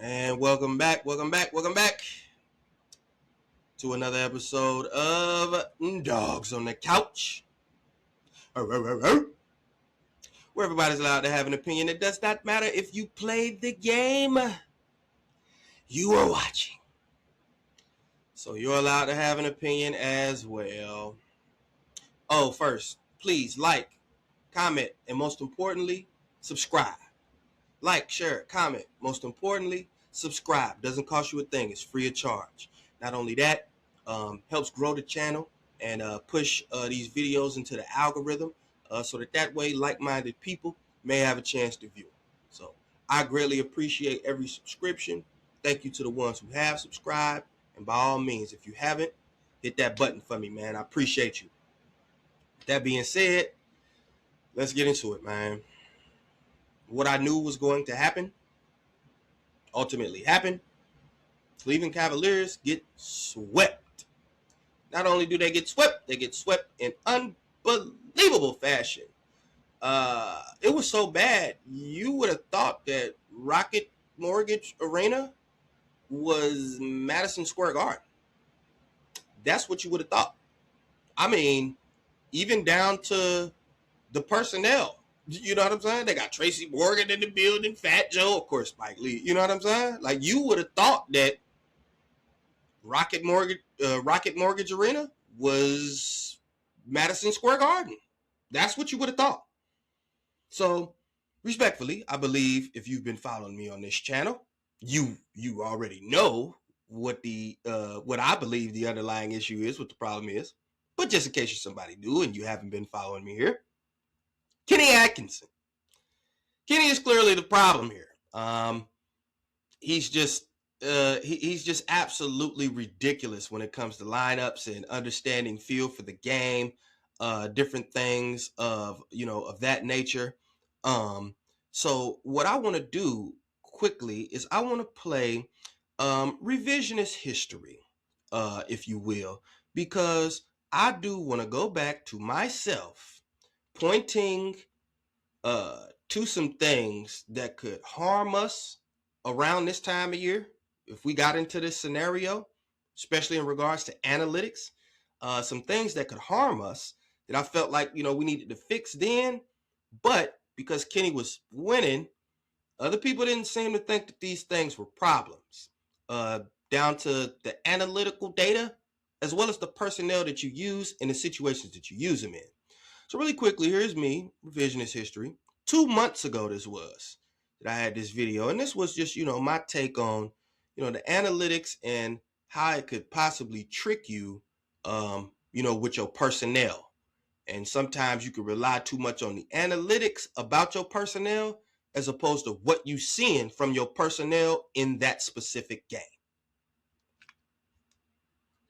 And welcome back to another episode of Dogs on the Couch, where everybody's allowed to have an opinion. It does not matter if you played the game you are watching. So you're allowed to have an opinion as well. Oh, first, please like, comment, and most importantly, subscribe. Like, share, comment. Most importantly, subscribe. Doesn't cost you a thing. It's free of charge. Not only that, helps grow the channel and push these videos into the algorithm so that way like-minded people may have a chance to view. So I greatly appreciate every subscription. Thank you to the ones who have subscribed. And by all means, if you haven't, hit that button for me, man. I appreciate you. That being said, let's get into it, man. What I knew was going to happen ultimately happened. Cleveland Cavaliers get swept. Not only do they get swept in unbelievable fashion. It was so bad, you would have thought that Rocket Mortgage Arena was Madison Square Garden. That's what you would have thought. I mean, even down to the personnel. You know what I'm saying? They got Tracy Morgan in the building, Fat Joe, of course, Mike Lee. You know what I'm saying? Like, you would have thought that Rocket Mortgage Arena was Madison Square Garden. That's what you would have thought. So, respectfully, I believe if you've been following me on this channel, you already know what I believe the underlying issue is, what the problem is. But just in case you're somebody new and you haven't been following me here, Kenny Atkinson. Kenny is clearly the problem here. He's just absolutely ridiculous when it comes to lineups and understanding feel for the game, different things of that nature. So what I want to do quickly is I want to play revisionist history, if you will, because I do want to go back to myself pointing to some things that could harm us around this time of year if we got into this scenario, especially in regards to analytics. Some things that could harm us that I felt like we needed to fix then, but because Kenny was winning, other people didn't seem to think that these things were problems. Down to the analytical data as well as the personnel that you use in the situations that you use them in. So really quickly, here's me, revisionist history. 2 months ago this was that I had this video, and this was just my take on the analytics and how it could possibly trick you with your personnel. And sometimes you can rely too much on the analytics about your personnel as opposed to what you seeing from your personnel in that specific game.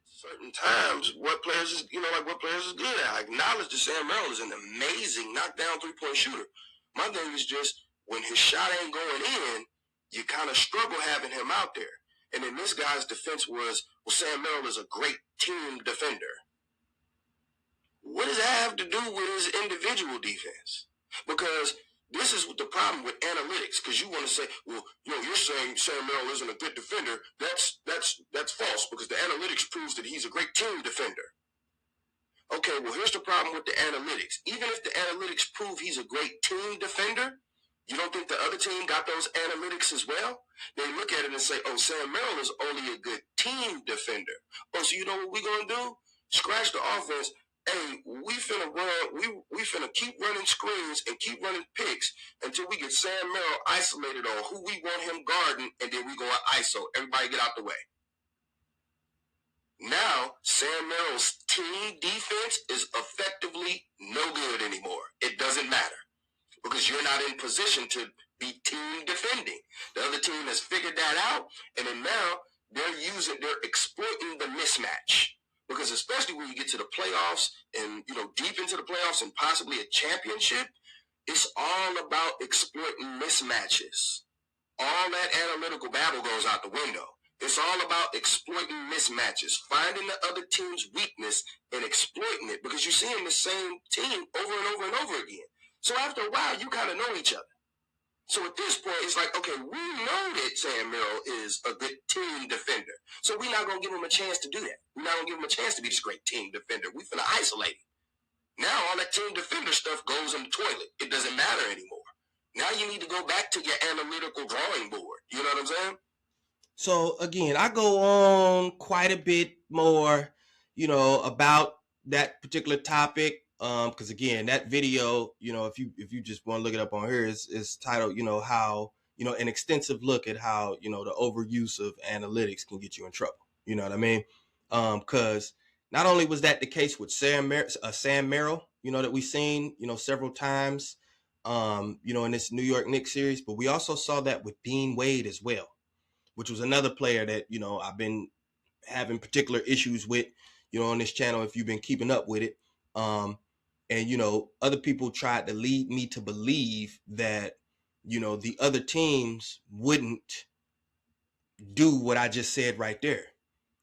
Certain times, what players is what players is good at. I acknowledge that Sam Merrill is an amazing knockdown 3-point shooter. My thing is just when his shot ain't going in, you kind of struggle having him out there. And then this guy's defense was, well, Sam Merrill is a great team defender. What does that have to do with his individual defense? Because this is the problem with analytics, because you want to say, well, you're saying Sam Merrill isn't a good defender. That's false, because the analytics proves that he's a great team defender. Okay, well, here's the problem with the analytics. Even if the analytics prove he's a great team defender, you don't think the other team got those analytics as well? They look at it and say, oh, Sam Merrill is only a good team defender. Oh, so you know what we're going to do? Scratch the offense. Hey, we finna run. We finna keep running screens and keep running picks until we get Sam Merrill isolated on who we want him guarding, and then we go ISO. Everybody get out the way. Now, Sam Merrill's team defense is effectively no good anymore. It doesn't matter because you're not in position to be team defending. The other team has figured that out, and then now they're exploiting the mismatch. Because especially when you get to the playoffs and, deep into the playoffs and possibly a championship, it's all about exploiting mismatches. All that analytical babble goes out the window. It's all about exploiting mismatches, finding the other team's weakness and exploiting it, because you're seeing the same team over and over and over again. So after a while, you kind of know each other. So at this point, it's like, okay, we know that Sam Merrill is a good team defender. So we're not going to give him a chance to do that. We're not going to give him a chance to be this great team defender. We're going to isolate him. Now all that team defender stuff goes in the toilet. It doesn't matter anymore. Now you need to go back to your analytical drawing board. You know what I'm saying? So again, I go on quite a bit more, about that particular topic. Because again, that video, if you just want to look it up on here, is titled, how, an extensive look at how, the overuse of analytics can get you in trouble. You know what I mean? Because not only was that the case with Sam Merrill, that we've seen, several times, in this New York Knicks series, but we also saw that with Dean Wade as well, which was another player that, I've been having particular issues with, on this channel, if you've been keeping up with it. And, other people tried to lead me to believe that, the other teams wouldn't do what I just said right there.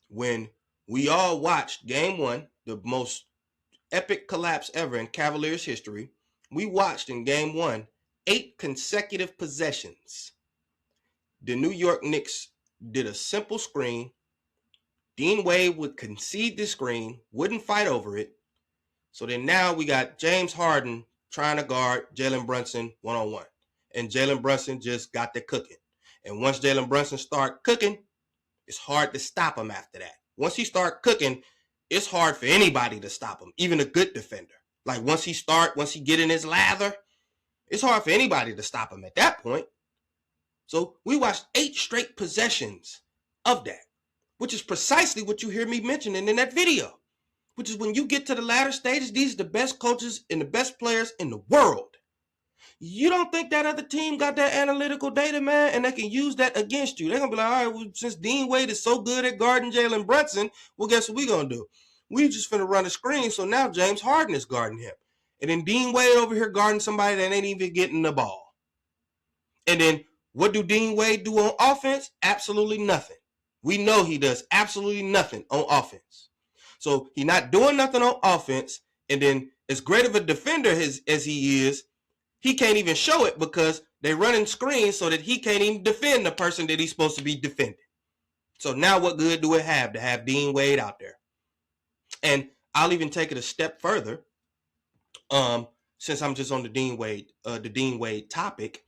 When we all watched game one, the most epic collapse ever in Cavaliers history, we watched in game one 8 consecutive possessions. The New York Knicks did a simple screen. Dean Wade would concede the screen, wouldn't fight over it. So then now we got James Harden trying to guard Jalen Brunson one-on-one. And Jalen Brunson just got the cooking. And once Jalen Brunson start cooking, it's hard to stop him after that. Once he start cooking, it's hard for anybody to stop him, even a good defender. Like once he get in his lather, it's hard for anybody to stop him at that point. So we watched 8 straight possessions of that, which is precisely what you hear me mentioning in that video, which is when you get to the latter stages, these are the best coaches and the best players in the world. You don't think that other team got that analytical data, man, and they can use that against you? They're going to be like, all right, well, since Dean Wade is so good at guarding Jalen Brunson, well, guess what we're going to do? We just finna run a screen, so now James Harden is guarding him. And then Dean Wade over here guarding somebody that ain't even getting the ball. And then what do Dean Wade do on offense? Absolutely nothing. We know he does absolutely nothing on offense. So he's not doing nothing on offense, and then as great of a defender as he is, he can't even show it because they're running screens so that he can't even defend the person that he's supposed to be defending. So now what good do it have to have Dean Wade out there? And I'll even take it a step further, since I'm just on the Dean Wade topic,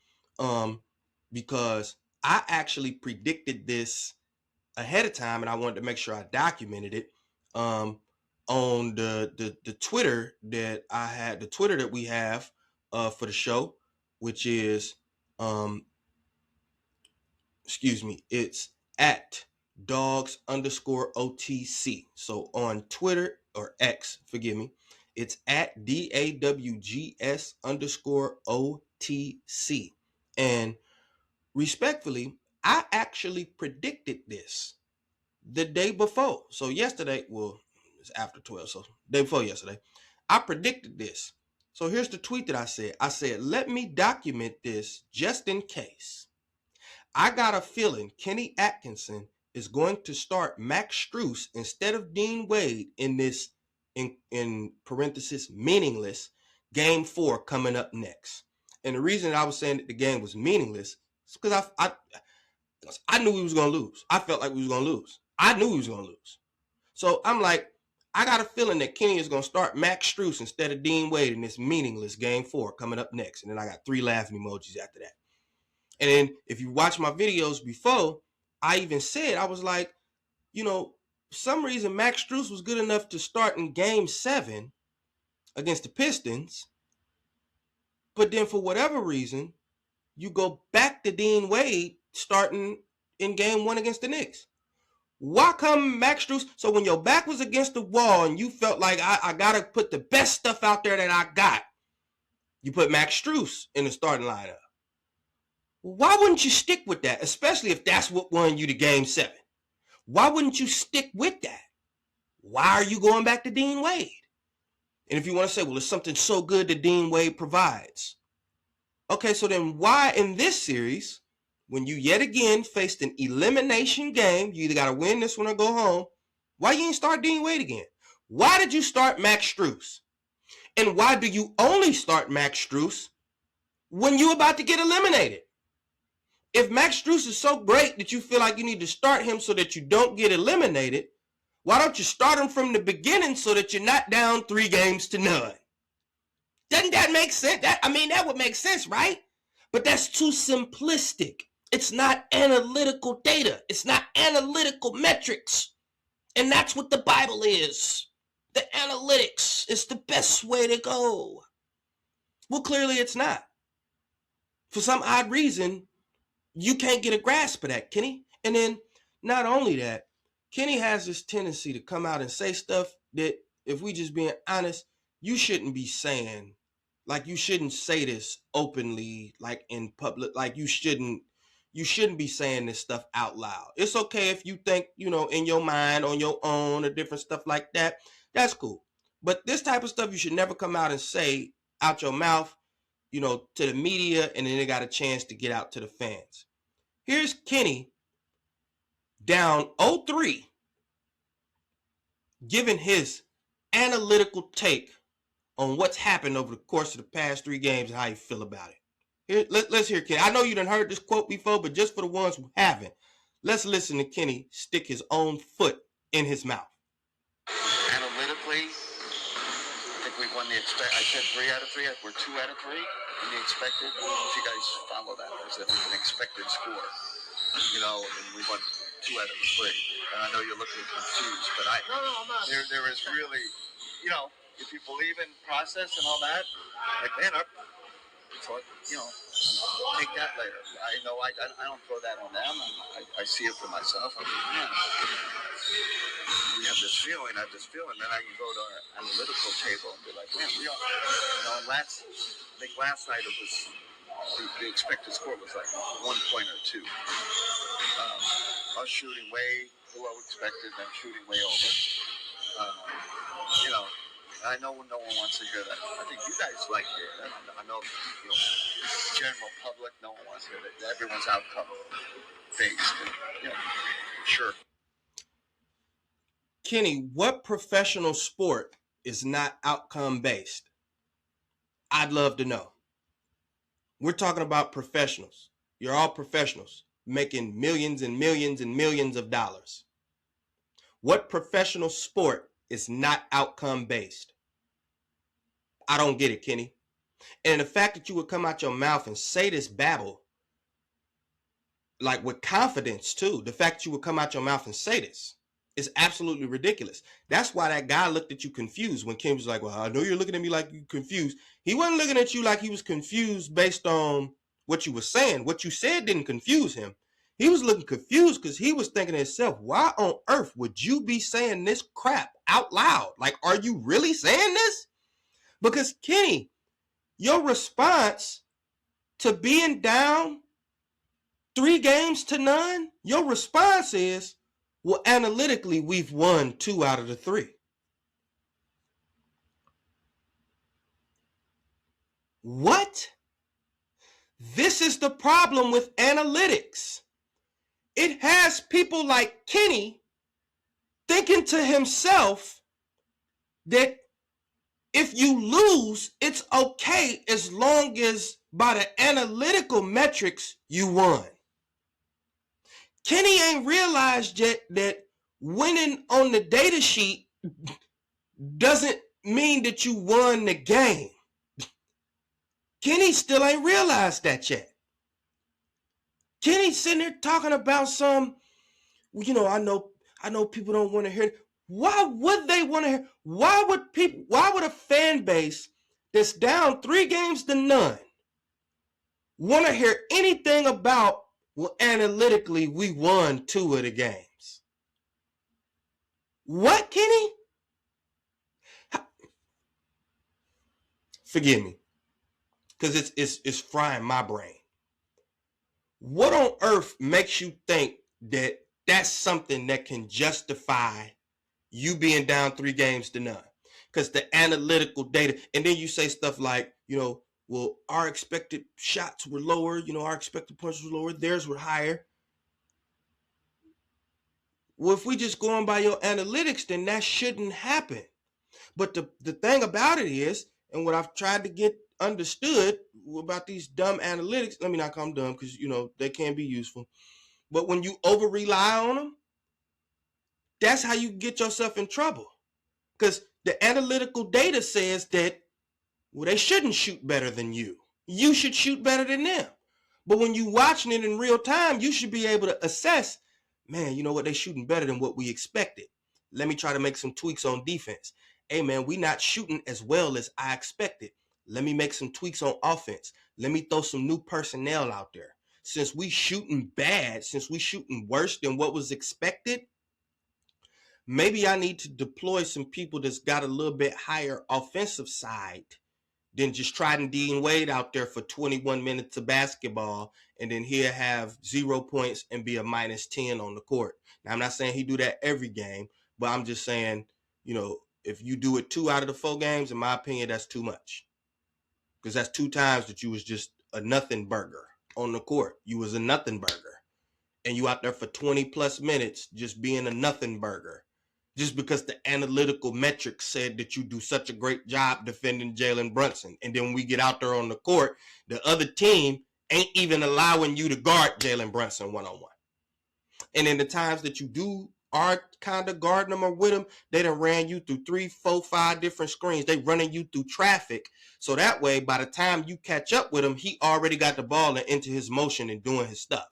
because I actually predicted this ahead of time, and I wanted to make sure I documented it on the Twitter that I had, the Twitter that we have for the show, which is it's at dogs_OTC. So on Twitter, or X, forgive me, it's at DAWGS_OTC. And respectfully, I actually predicted this the day before. So yesterday, well, it's after 12, so day before yesterday, I predicted this. So here's the tweet that I said. I said, let me document this just in case. I got a feeling Kenny Atkinson is going to start Max Strus instead of Dean Wade in this, in parenthesis, meaningless game 4 coming up next. And the reason I was saying that the game was meaningless is because I knew we was going to lose. I felt like we was going to lose. I knew we was going to lose. So I'm like, I got a feeling that Kenny is going to start Max Strus instead of Dean Wade in this meaningless game 4 coming up next. And then I got 3 laughing emojis after that. And then if you watch my videos before, I even said, I was like, for some reason Max Strus was good enough to start in game 7 against the Pistons. But then for whatever reason, you go back to Dean Wade starting in game 1 against the Knicks. Why come Max Strus? So when your back was against the wall and you felt like I got to put the best stuff out there that I got, you put Max Strus in the starting lineup. Why wouldn't you stick with that, especially if that's what won you the game 7? Why wouldn't you stick with that? Why are you going back to Dean Wade? And if you want to say, well, it's something so good that Dean Wade provides. Okay, so then why in this series, when you yet again faced an elimination game, you either got to win this one or go home, why you ain't start Dean Wade again? Why did you start Max Strus? And why do you only start Max Strus when you about to get eliminated? If Max Strus is so great that you feel like you need to start him so that you don't get eliminated, why don't you start him from the beginning so that you're not down 3-0? Doesn't that make sense? That would make sense, right? But that's too simplistic. It's not analytical data. It's not analytical metrics. And that's what the Bible is. The analytics is the best way to go. Well, clearly it's not. For some odd reason, you can't get a grasp of that, Kenny. And then not only that, Kenny has this tendency to come out and say stuff that, if we just being honest, you shouldn't be saying. Like, you shouldn't say this openly, like in public. Like, you shouldn't be saying this stuff out loud. It's okay if you think, in your mind, on your own, or different stuff like that. That's cool. But this type of stuff you should never come out and say out your mouth, to the media, and then they got a chance to get out to the fans. Here's Kenny down 0-3, giving his analytical take on what's happened over the course of the past 3 games and how you feel about it. Here, let's hear Kenny. I know you done heard this quote before, but just for the ones who haven't, let's listen to Kenny stick his own foot in his mouth. Analytically, I think we've won the I said 3 out of 3. We're 2 out of 3 in the expected. If you guys follow that, there's an expected score. And we won 2 out of 3. And I know you're looking confused, but I'm not. There is really, if you believe in process and all that, like, man, so, take that later. I know I don't throw that on them. I see it for myself. I mean, man, we have this feeling, then I can go to our analytical table and be like, man, we are. I think last night it was, the expected score was like 1 point or 2. Us shooting way below expected, them shooting way over. I know no one wants to hear that. I think you guys like it. I know, general public, no one wants to hear that. Everyone's outcome based. Sure. Kenny, what professional sport is not outcome based? I'd love to know. We're talking about professionals. You're all professionals making millions and millions and millions of dollars. What professional sport is not outcome based? I don't get it, Kenny. And the fact that you would come out your mouth and say this babble, like with confidence too, the fact that you would come out your mouth and say this is absolutely ridiculous. That's why that guy looked at you confused when Kim was like, well, I know you're looking at me like you confused. He wasn't looking at you like he was confused based on what you were saying. What you said didn't confuse him. He was looking confused because he was thinking to himself, why on earth would you be saying this crap out loud? Like, are you really saying this? Because, Kenny, your response to being down 3-0, your response is, well, analytically, we've won 2 out of the 3. What? This is the problem with analytics. It has people like Kenny thinking to himself that if you lose, it's okay as long as by the analytical metrics you won. Kenny ain't realized yet that winning on the data sheet doesn't mean that you won the game. Kenny still ain't realized that yet. Kenny's sitting there talking about some, I know people don't want to hear it. Why would they want to hear? Why would a fan base that's down 3-0 want to hear anything about, well, analytically, we won 2 of the games? What, Kenny? Forgive me, because it's frying my brain. What on earth makes you think that that's something that can justify you being down 3-0? Because the analytical data, and then you say stuff like, well, our expected shots were lower, our expected points were lower, theirs were higher. Well, if we just go on by your analytics, then that shouldn't happen. But the thing about it is, and what I've tried to get understood about these dumb analytics, let me not call them dumb because, they can be useful. But when you over rely on them, that's how you get yourself in trouble. Because the analytical data says that, well, they shouldn't shoot better than you. You should shoot better than them. But when you watching it in real time, you should be able to assess, man, you know what? They shooting better than what we expected. Let me try to make some tweaks on defense. Hey, man, we not shooting as well as I expected. Let me make some tweaks on offense. Let me throw some new personnel out there. Since we shooting bad, since we shooting worse than what was expected, maybe I need to deploy some people that's got a little bit higher offensive side than just trotting Dean Wade out there for 21 minutes of basketball, and then he'll have 0 points and be a -10 on the court. Now, I'm not saying he do that every game, but I'm just saying, if you do it 2 out of the 4 games, in my opinion, that's too much. Because that's 2 times that you was just a nothing burger on the court. You was a nothing burger. And you out there for 20 plus minutes just being a nothing burger. Just because the analytical metrics said that you do such a great job defending Jalen Brunson. And then when we get out there on the court, the other team ain't even allowing you to guard Jalen Brunson one-on-one. And in the times that you are kind of guarding them or with them, they done ran you through 3, 4, 5 different screens. They running you through traffic. So that way, by the time you catch up with him, he already got the ball and into his motion and doing his stuff.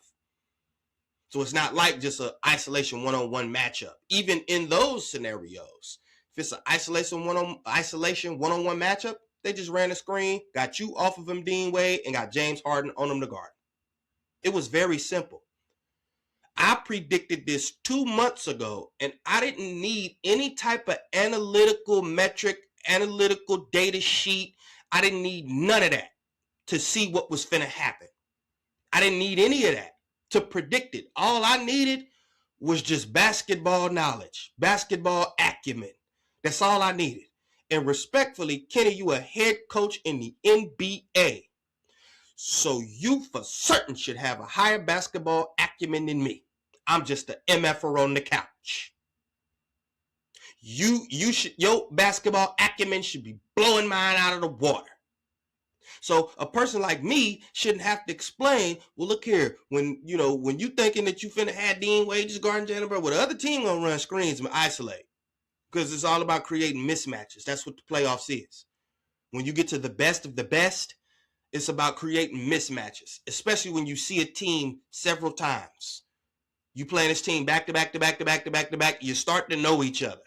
So it's not like just an isolation one-on-one matchup. Even in those scenarios, if it's an isolation one-on-one matchup, they just ran a screen, got you off of him, Dean Wade, and got James Harden on him to guard. It was very simple. I predicted this 2 months ago, and I didn't need any type of analytical metric, analytical data sheet. I didn't need none of that to see what was finna happen. I didn't need any of that to predict it. All I needed was just basketball knowledge, basketball acumen. That's all I needed. And respectfully, Kenny, you a head coach in the NBA. So you for certain should have a higher basketball acumen than me. I'm just an MFer on the couch. Your basketball acumen should be blowing mine out of the water. So a person like me shouldn't have to explain, well, look here, when you thinking that you finna have Dean Wade just guarding Jalen Brown, well, the other team gonna run screens and isolate. Because it's all about creating mismatches. That's what the playoffs is. When you get to the best of the best, it's about creating mismatches, especially when you see a team several times. You playing this team back to back to back to back to back to back, you start to know each other.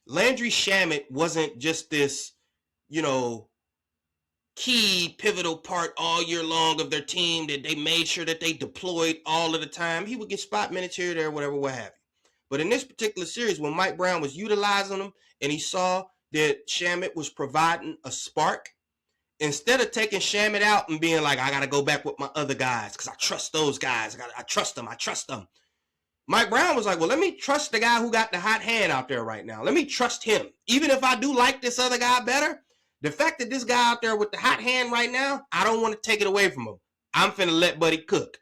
Landry Shamet wasn't just this, key pivotal part all year long of their team that they made sure that they deployed all of the time. He would get spot minutes here, there, whatever, what have you. But in this particular series, when Mike Brown was utilizing him and he saw that Shamet was providing a spark, instead of taking Shamet out and being like, I got to go back with my other guys because I trust those guys. I trust them. Mike Brown was like, well, let me trust the guy who got the hot hand out there right now. Let me trust him. Even if I do like this other guy better, the fact that this guy out there with the hot hand right now, I don't want to take it away from him. I'm finna let Buddy cook.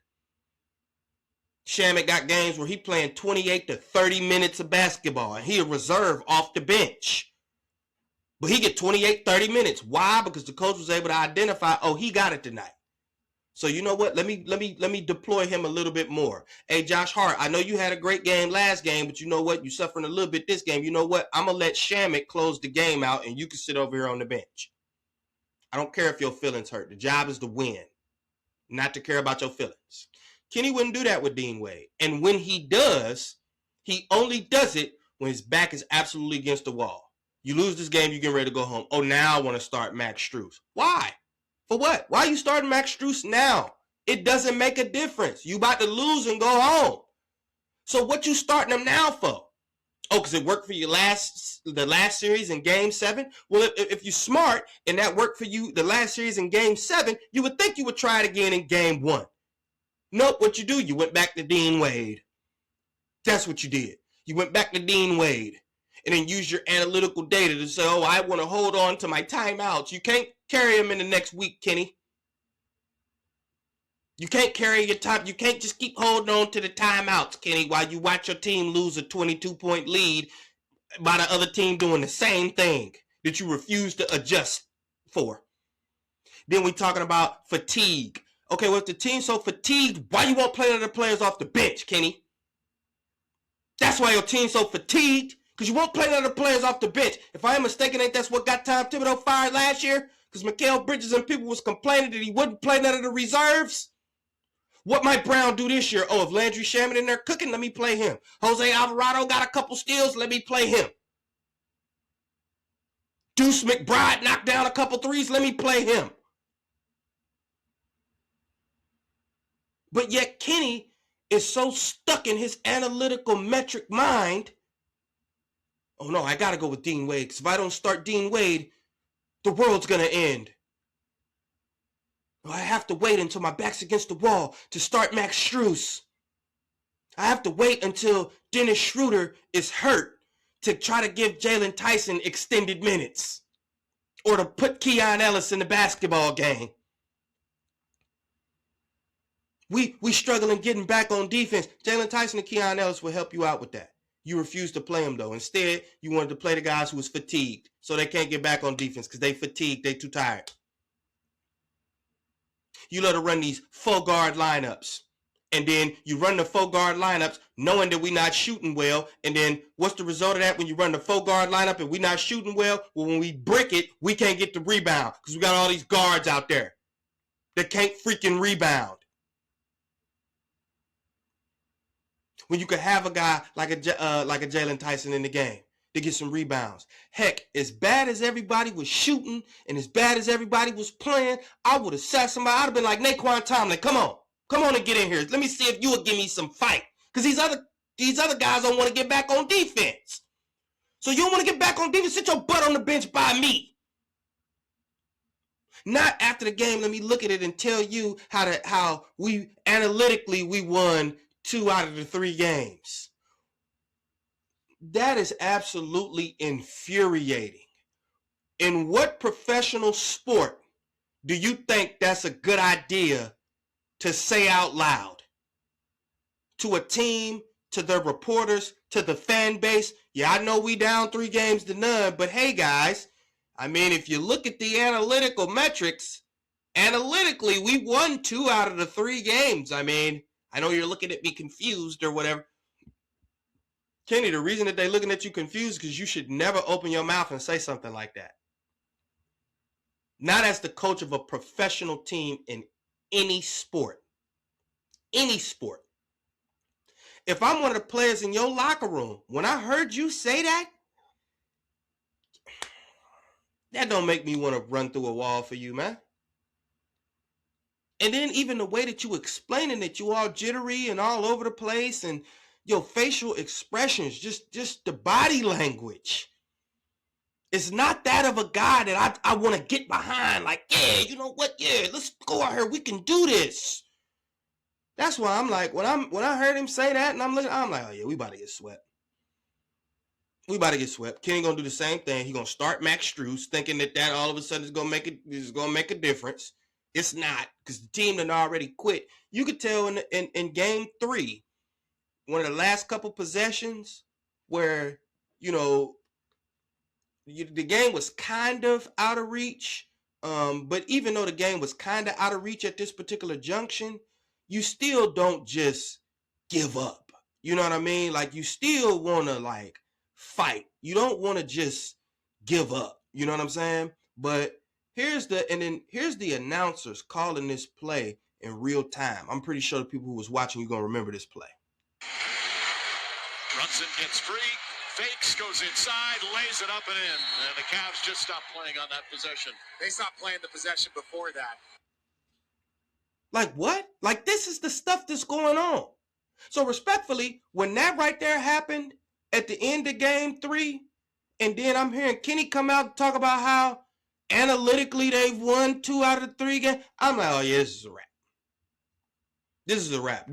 Shamet got games where he playing 28 to 30 minutes of basketball, and he a reserve off the bench. But he get 28, 30 minutes. Why? Because the coach was able to identify, oh, he got it tonight. So you know what? Let me deploy him a little bit more. Hey, Josh Hart, I know you had a great game last game, but you know what? You suffering a little bit this game. You know what? I'm going to let Shamet close the game out, and you can sit over here on the bench. I don't care if your feelings hurt. The job is to win, not to care about your feelings. Kenny wouldn't do that with Dean Wade. And when he does, he only does it when his back is absolutely against the wall. You lose this game, you get ready to go home. Oh, now I want to start Max Strus. Why? For what? Why are you starting Max Strus now? It doesn't make a difference. You about to lose and go home. So what you starting him now for? Oh, because it worked for you the last series in Game 7? Well, if you're smart and that worked for you the last series in Game 7, you would think you would try it again in Game 1. Nope, what you do, you went back to Dean Wade. That's what you did. You went back to Dean Wade and then use your analytical data to say, oh, I want to hold on to my timeouts. You can't carry them in the next week, Kenny. You can't carry your time. You can't just keep holding on to the timeouts, Kenny, while you watch your team lose a 22-point lead by the other team doing the same thing that you refuse to adjust 4. Then we talking about fatigue. Okay, well, if the team's so fatigued, why you won't play none of the players off the bench, Kenny? That's why your team's so fatigued, because you won't play none of the players off the bench. If I am mistaken, ain't that's what got Tom Thibodeau fired last year? Because Mikal Bridges and people was complaining that he wouldn't play none of the reserves? What might Brown do this year? Oh, if Landry Shamet in there cooking, let me play him. Jose Alvarado got a couple steals, let me play him. Deuce McBride knocked down a couple threes, let me play him. But yet Kenny is so stuck in his analytical metric mind. Oh no, I gotta go with Dean Wade, because if I don't start Dean Wade, the world's gonna end. I have to wait until my back's against the wall to start Max Strus. I have to wait until Dennis Schroeder is hurt to try to give Jalen Tyson extended minutes, or to put Keon Ellis in the basketball game. We struggling getting back on defense. Jalen Tyson and Keon Ellis will help you out with that. You refuse to play them, though. Instead, you wanted to play the guys who was fatigued, so they can't get back on defense because they fatigued, they too tired. You let her run these 4-guard lineups, and then you run the 4-guard lineups knowing that we're not shooting well, and then what's the result of that when you run the 4-guard lineup and we're not shooting well? Well, when we brick it, we can't get the rebound because we got all these guards out there that can't freaking rebound. When you could have a guy like a Jalen Tyson in the game to get some rebounds. Heck, as bad as everybody was shooting and as bad as everybody was playing, I would have sat somebody. I'd have been like, Naquan Tomlin, come on and get in here. Let me see if you will give me some fight. Because these other guys don't want to get back on defense. So you don't want to get back on defense? Sit your butt on the bench by me. Not after the game, let me look at it and tell you how we analytically we won 2 out of the 3 games. That is absolutely infuriating. In what professional sport do you think that's a good idea to say out loud? To a team, to their reporters, to the fan base? Yeah, I know we down 3 games to none, but hey guys, I mean, if you look at the analytical metrics, analytically, we won 2 out of the 3 games. I mean, I know you're looking at me confused or whatever. Kenny, the reason that they're looking at you confused is because you should never open your mouth and say something like that. Not as the coach of a professional team in any sport. Any sport. If I'm one of the players in your locker room, when I heard you say that, that don't make me want to run through a wall for you, man. And then even the way that you explaining it, you all jittery and all over the place, and your facial expressions, just the body language. It's not that of a guy that I want to get behind. Like, yeah, you know what? Yeah, let's go out here. We can do this. That's why I'm like, when I heard him say that, and I'm like, oh yeah, we about to get swept. We about to get swept. Kenny gonna do the same thing. He gonna start Max Strus, thinking that all of a sudden is gonna make a difference. It's not, because the team that already quit. You could tell in game 3, one of the last couple possessions where, you know, the game was kind of out of reach. But even though the game was kind of out of reach at this particular junction, you still don't just give up. You know what I mean? Like, you still want to, like, fight. You don't want to just give up. You know what I'm saying? But here's the announcers calling this play in real time. I'm pretty sure the people who was watching you gonna remember this play. Brunson gets free, fakes, goes inside, lays it up and in. And the Cavs just stopped playing on that possession. They stopped playing the possession before that. Like what? Like, this is the stuff that's going on. So respectfully, when that right there happened at the end of game 3, and then I'm hearing Kenny come out and talk about how analytically they've won 2 out of the 3 games, I'm like, oh yeah, this is a wrap. This is a wrap.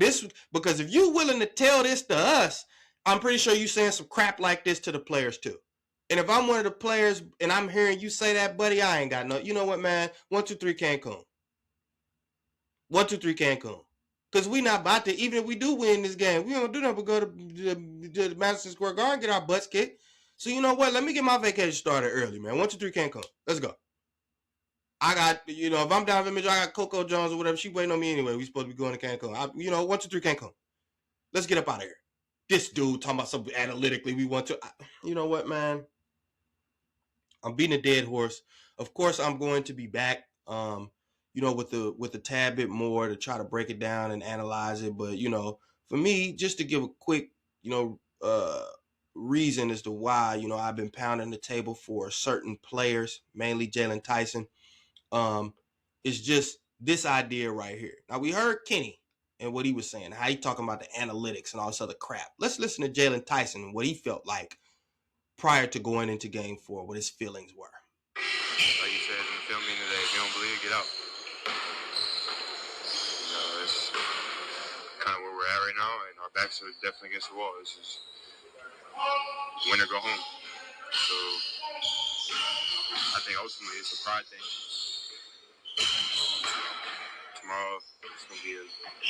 Because if you're willing to tell this to us, I'm pretty sure you're saying some crap like this to the players too. And if I'm one of the players and I'm hearing you say that, buddy, I ain't got no, you know what, man? 1, 2, 3 Cancun. 1, 2, 3 Cancun. Because we not about to, even if we do win this game, we don't do nothing but go to the Madison Square Garden and get our butts kicked. So you know what? Let me get my vacation started early, man. 1, 2, 3 Cancun. Let's go. I got, if I'm Donovan Mitchell, I got Coco Jones or whatever. She waiting on me anyway. We supposed to be going to Cancun. 1, 2, 3, Cancun. Let's get up out of here. This dude talking about something analytically we want to. You know what, man? I'm beating a dead horse. Of course, I'm going to be back. With a tad bit more to try to break it down and analyze it. But for me, just to give a quick, reason as to why I've been pounding the table for certain players, mainly Jalen Tyson. It's just this idea right here. Now we heard Kenny and what he was saying, how he talking about the analytics and all this other crap. Let's listen to Jalen Tyson and what he felt like prior to going into Game 4, what his feelings were. Like you said in the film meeting today, if you don't believe, get out. It's kind of where we're at right now, and our backs are definitely against the wall. This is win or go home. So I think ultimately it's a pride thing. Tomorrow it's going to be a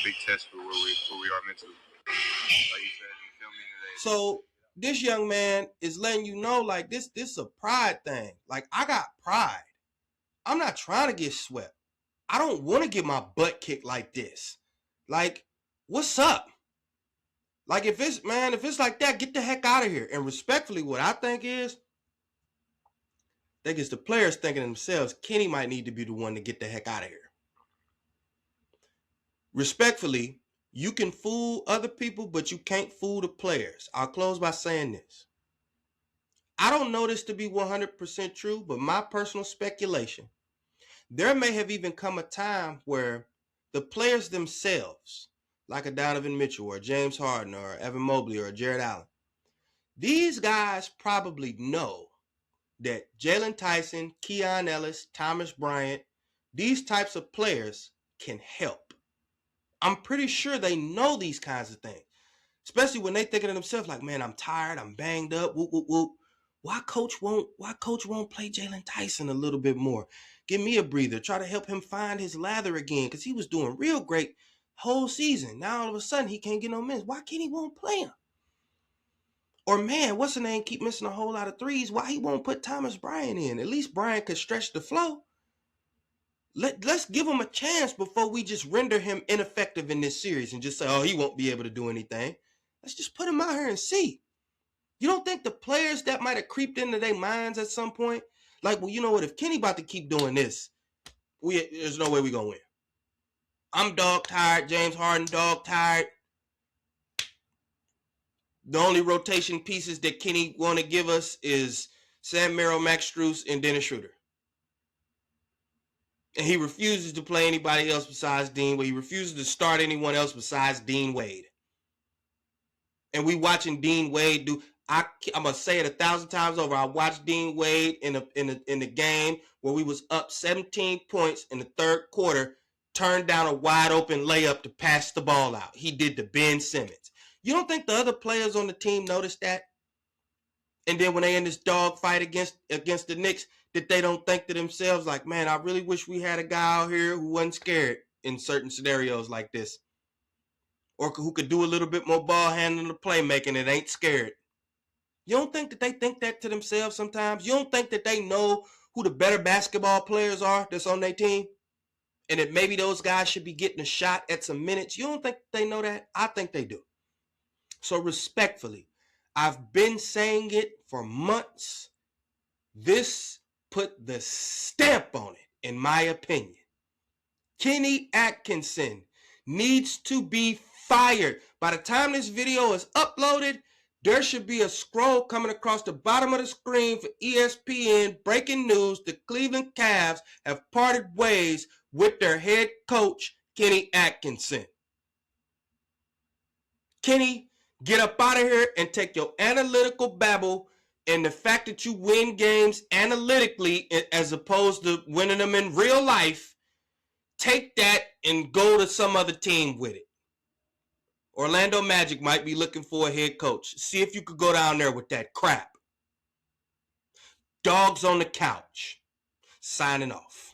big test for where we are mentally. Like you said in the film meeting today. So this young man is letting you know, like, this is a pride thing. Like, I got pride. I'm not trying to get swept. I don't want to get my butt kicked like this. Like, what's up? Like, if it's like that, get the heck out of here. And respectfully, what I think is, I think it's the players thinking to themselves, Kenny might need to be the one to get the heck out of here. Respectfully, you can fool other people, but you can't fool the players. I'll close by saying this. I don't know this to be 100% true, but my personal speculation, there may have even come a time where the players themselves, like a Donovan Mitchell or James Harden or Evan Mobley or Jared Allen, these guys probably know that Jalen Tyson, Keon Ellis, Thomas Bryant, these types of players can help. I'm pretty sure they know these kinds of things, especially when they thinking to themselves like, man, I'm tired, I'm banged up, whoop, whoop, whoop. Why coach won't play Jalen Tyson a little bit more? Give me a breather. Try to help him find his lather again, because he was doing real great whole season. Now all of a sudden he can't get no minutes. Why can't he won't play him? Or man, what's the name? Keep missing a whole lot of threes. Why he won't put Thomas Bryant in? At least Bryant could stretch the flow. Let's give him a chance before we just render him ineffective in this series and just say, oh, he won't be able to do anything. Let's just put him out here and see. You don't think the players that might have creeped into their minds at some point, like, well, you know what? If Kenny about to keep doing this, there's no way we're going to win. I'm dog tired. James Harden dog tired. The only rotation pieces that Kenny want to give us is Sam Merrill, Max Strus, and Dennis Schroeder. And he refuses to play anybody else besides Dean Wade. He refuses to start anyone else besides Dean Wade. And we watching Dean Wade do. I'm gonna say it 1,000 times over. I watched Dean Wade in the game where we was up 17 points in the third quarter, turned down a wide open layup to pass the ball out. He did the Ben Simmons. You don't think the other players on the team noticed that? And then when they in this dog fight against the Knicks, that they don't think to themselves like, man, I really wish we had a guy out here who wasn't scared in certain scenarios like this, or who could do a little bit more ball handling or playmaking and ain't scared. You don't think that they think that to themselves sometimes? You don't think that they know who the better basketball players are that's on their team, and that maybe those guys should be getting a shot at some minutes? You don't think they know that? I think they do. So respectfully, I've been saying it for months. This put the stamp on it, in my opinion. Kenny Atkinson needs to be fired. By the time this video is uploaded, there should be a scroll coming across the bottom of the screen for ESPN breaking news. The Cleveland Cavs have parted ways with their head coach, Kenny Atkinson. Kenny, get up out of here and take your analytical babble and the fact that you win games analytically as opposed to winning them in real life. Take that and go to some other team with it. Orlando Magic might be looking for a head coach. See if you could go down there with that crap. Dogs on the couch. Signing off.